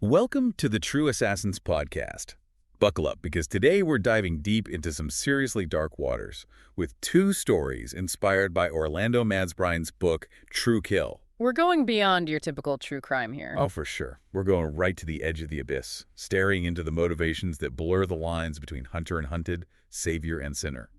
Welcome to the True Assassins podcast. Buckle up because today we're diving deep into some seriously dark waters with two stories inspired by Orlando Madsbrine's book, True Kill. We're going beyond your typical true crime here. Oh, for sure. We're going right to the edge of the abyss, staring into the motivations that blur the lines between hunter and hunted, savior and sinner.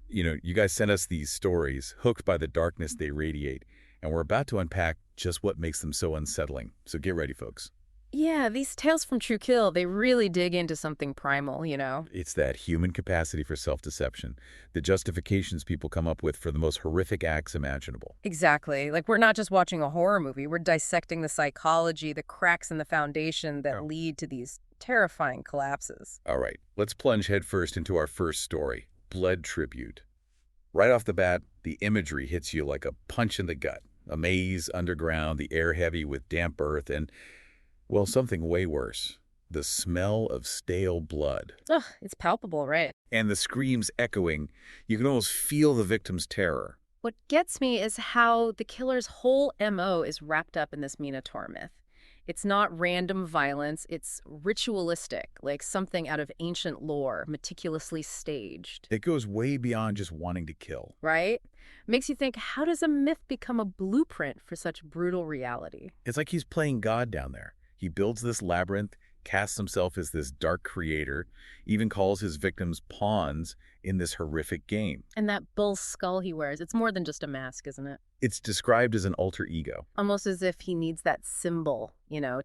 You guys sent us these stories, hooked by the darkness they radiate, and we're about to unpack just what makes them so unsettling. So get ready, folks. Yeah, these tales from True Kill, they really dig into something primal. It's that human capacity for self-deception, the justifications people come up with for the most horrific acts imaginable. Exactly. Like, we're not just watching a horror movie. We're dissecting the psychology, the cracks in the foundation that lead to these terrifying collapses. All right, let's plunge headfirst into our first story, Blood Tribute. Right off the bat, the imagery hits you like a punch in the gut. A maze underground, the air heavy with damp earth, and, well, something way worse. The smell of stale blood. Ugh, it's palpable, right? And the screams echoing. You can almost feel the victim's terror. What gets me is how the killer's whole MO is wrapped up in this Minotaur myth. It's not random violence, it's ritualistic, like something out of ancient lore, meticulously staged. It goes way beyond just wanting to kill. Right? Makes you think, how does a myth become a blueprint for such brutal reality? It's like he's playing God down there. He builds this labyrinth, casts himself as this dark creator, even calls his victims pawns in this horrific game. And that bull's skull he wears, it's more than just a mask, isn't it? It's described as an alter ego. Almost as if he needs that symbol,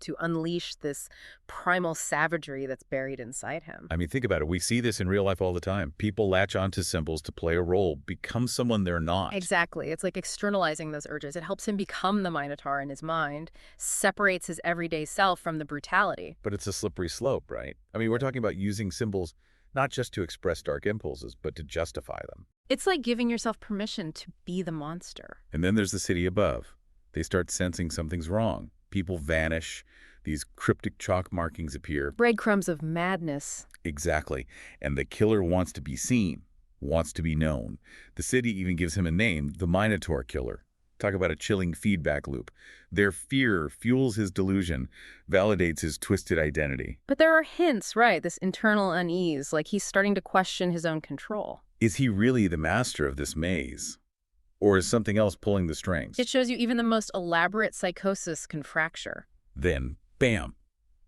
to unleash this primal savagery that's buried inside him. I mean, think about it. We see this in real life all the time. People latch onto symbols to play a role, become someone they're not. Exactly. It's like externalizing those urges. It helps him become the Minotaur in his mind, separates his everyday self from the brutality. But it's a slippery slope, right? I mean, we're talking about using symbols not just to express dark impulses, but to justify them. It's like giving yourself permission to be the monster. And then there's the city above. They start sensing something's wrong. People vanish. These cryptic chalk markings appear. Breadcrumbs of madness. Exactly. And the killer wants to be seen, wants to be known. The city even gives him a name, the Minotaur Killer. Talk about a chilling feedback loop. Their fear fuels his delusion, validates his twisted identity. But there are hints, right? This internal unease, like he's starting to question his own control. Is he really the master of this maze? Or is something else pulling the strings? It shows you even the most elaborate psychosis can fracture. Then, bam,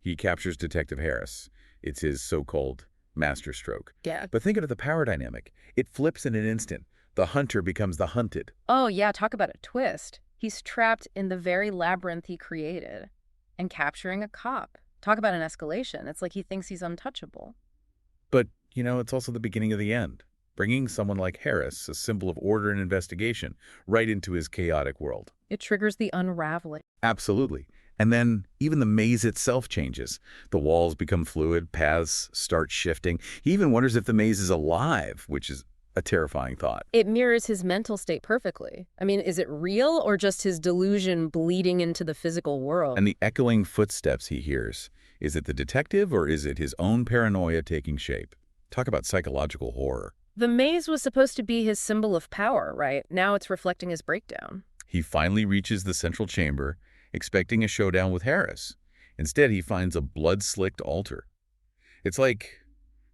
he captures Detective Harris. It's his so-called master stroke. Yeah. But think of the power dynamic. It flips in an instant. The hunter becomes the hunted. Oh, yeah, talk about a twist. He's trapped in the very labyrinth he created and capturing a cop. Talk about an escalation. It's like he thinks he's untouchable. But, it's also the beginning of the end. Bringing someone like Harris, a symbol of order and investigation, right into his chaotic world. It triggers the unraveling. Absolutely. And then even the maze itself changes. The walls become fluid, paths start shifting. He even wonders if the maze is alive, which is a terrifying thought. It mirrors his mental state perfectly. I mean, is it real or just his delusion bleeding into the physical world? And the echoing footsteps he hears. Is it the detective or is it his own paranoia taking shape? Talk about psychological horror. The maze was supposed to be his symbol of power, right? Now it's reflecting his breakdown. He finally reaches the central chamber, expecting a showdown with Harris. Instead, he finds a blood-slicked altar. It's like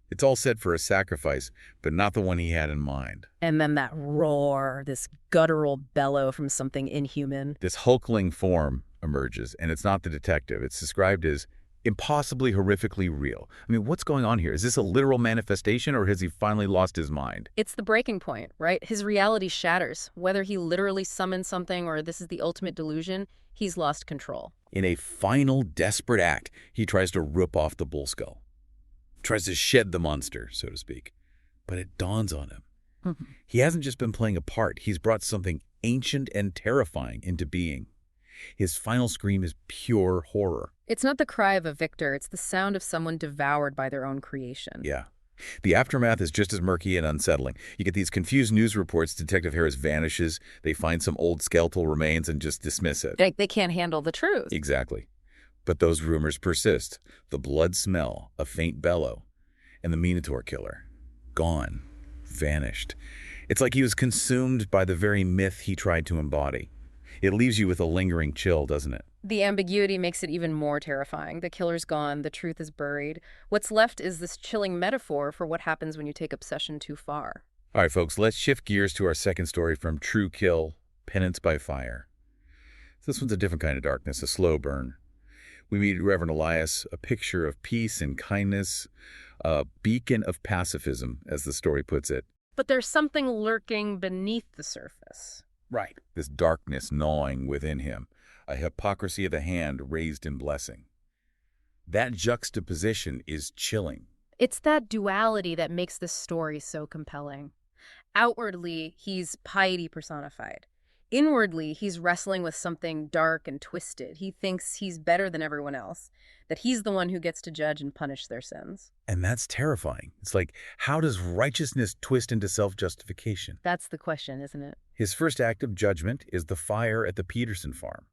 it's all set for a sacrifice, but not the one he had in mind. And then that roar, this guttural bellow from something inhuman. This hulkling form emerges, and it's not the detective. It's described as impossibly horrifically real. I mean, what's going on here? Is this a literal manifestation, or has he finally lost his mind? It's the breaking point, right? His reality shatters. Whether he literally summoned something or this is the ultimate delusion, he's lost control. In a final desperate act, he tries to rip off the bull skull. Tries to shed the monster, so to speak. But it dawns on him. He hasn't just been playing a part. He's brought something ancient and terrifying into being. His final scream is pure horror. It's not the cry of a victor. It's the sound of someone devoured by their own creation. Yeah. The aftermath is just as murky and unsettling. You get these confused news reports. Detective Harris vanishes. They find some old skeletal remains and just dismiss it. They can't handle the truth. Exactly. But those rumors persist. The blood smell, a faint bellow, and the Minotaur killer. Gone. Vanished. It's like he was consumed by the very myth he tried to embody. It leaves you with a lingering chill, doesn't it? The ambiguity makes it even more terrifying. The killer's gone, the truth is buried. What's left is this chilling metaphor for what happens when you take obsession too far. All right, folks, let's shift gears to our second story from True Kill, Penance by Fire. This one's a different kind of darkness, a slow burn. We meet Reverend Elias, a picture of peace and kindness, a beacon of pacifism, as the story puts it. But there's something lurking beneath the surface. Right. This darkness gnawing within him, a hypocrisy of the hand raised in blessing. That juxtaposition is chilling. It's that duality that makes this story so compelling. Outwardly, he's piety personified. Inwardly, he's wrestling with something dark and twisted. He thinks he's better than everyone else, that he's the one who gets to judge and punish their sins. And that's terrifying. It's like, how does righteousness twist into self-justification? That's the question, isn't it? His first act of judgment is the fire at the Peterson farm.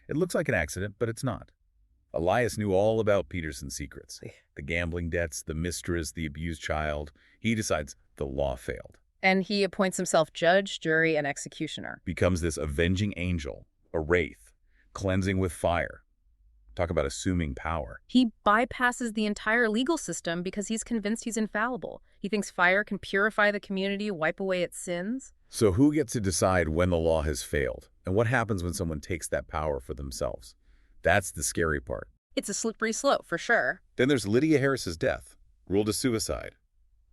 It looks like an accident, but it's not. Elias knew all about Peterson's secrets. The gambling debts, the mistress, the abused child. He decides the law failed. And he appoints himself judge, jury, and executioner. Becomes this avenging angel, a wraith, cleansing with fire. Talk about assuming power. He bypasses the entire legal system because he's convinced he's infallible. He thinks fire can purify the community, wipe away its sins. So who gets to decide when the law has failed? And what happens when someone takes that power for themselves? That's the scary part. It's a slippery slope, for sure. Then there's Lydia Harris's death, ruled a suicide.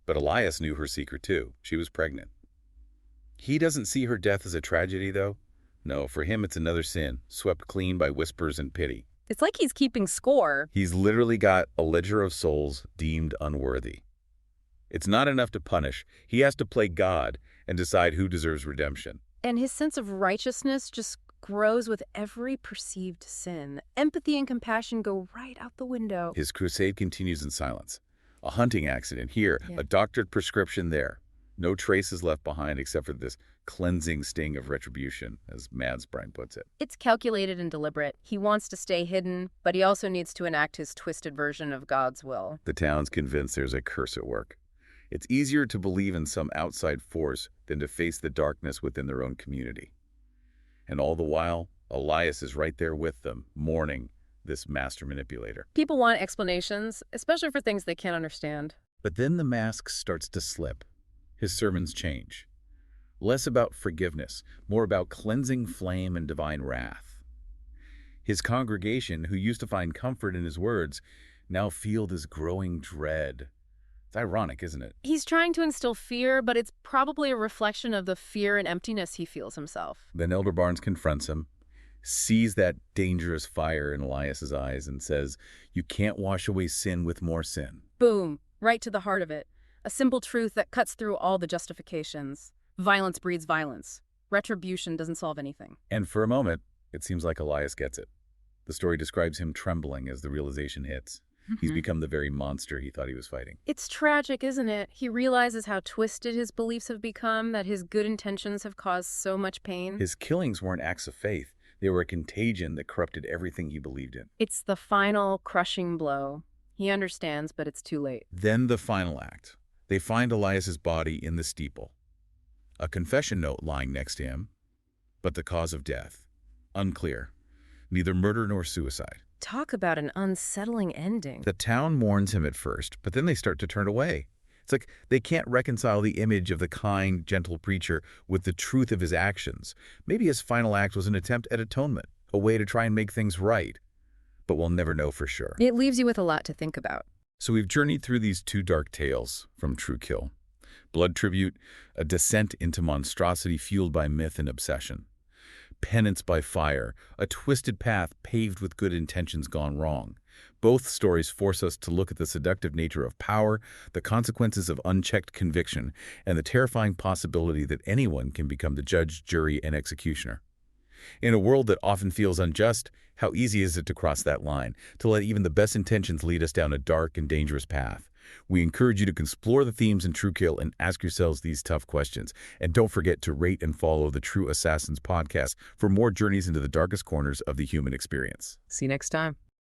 But Elias knew her secret too. She was pregnant. He doesn't see her death as a tragedy, though. No, for him it's another sin, swept clean by whispers and pity. It's like he's keeping score. He's literally got a ledger of souls deemed unworthy. It's not enough to punish. He has to play God and decide who deserves redemption. And his sense of righteousness just grows with every perceived sin. Empathy and compassion go right out the window. His crusade continues in silence. A hunting accident here, a doctored prescription there. No traces left behind except for this cleansing sting of retribution, as Madsbrine puts it. It's calculated and deliberate. He wants to stay hidden, but he also needs to enact his twisted version of God's will. The town's convinced there's a curse at work. It's easier to believe in some outside force than to face the darkness within their own community. And all the while, Elias is right there with them, mourning this master manipulator. People want explanations, especially for things they can't understand. But then the mask starts to slip. His sermons change. Less about forgiveness, more about cleansing flame and divine wrath. His congregation, who used to find comfort in his words, now feel this growing dread. It's ironic, isn't it? He's trying to instill fear, but it's probably a reflection of the fear and emptiness he feels himself. Then Elder Barnes confronts him, sees that dangerous fire in Elias's eyes, and says, "You can't wash away sin with more sin." Boom, right to the heart of it. A simple truth that cuts through all the justifications. Violence breeds violence. Retribution doesn't solve anything. And for a moment, it seems like Elias gets it. The story describes him trembling as the realization hits. He's become the very monster he thought he was fighting. It's tragic, isn't it? He realizes how twisted his beliefs have become, that his good intentions have caused so much pain. His killings weren't acts of faith. They were a contagion that corrupted everything he believed in. It's the final crushing blow. He understands, but it's too late. Then the final act. They find Elias's body in the steeple. A confession note lying next to him, but the cause of death, unclear. Neither murder nor suicide. Talk about an unsettling ending. The town mourns him at first, but then they start to turn away. It's like they can't reconcile the image of the kind, gentle preacher with the truth of his actions. Maybe his final act was an attempt at atonement, a way to try and make things right. But we'll never know for sure. It leaves you with a lot to think about. So we've journeyed through these two dark tales from True Kill. Blood Tribute, a descent into monstrosity fueled by myth and obsession. Penance by Fire, a twisted path paved with good intentions gone wrong. Both stories force us to look at the seductive nature of power, the consequences of unchecked conviction, and the terrifying possibility that anyone can become the judge, jury, and executioner. In a world that often feels unjust, how easy is it to cross that line, to let even the best intentions lead us down a dark and dangerous path? We encourage you to explore the themes in True Kill and ask yourselves these tough questions. And don't forget to rate and follow the True Assassins podcast for more journeys into the darkest corners of the human experience. See you next time.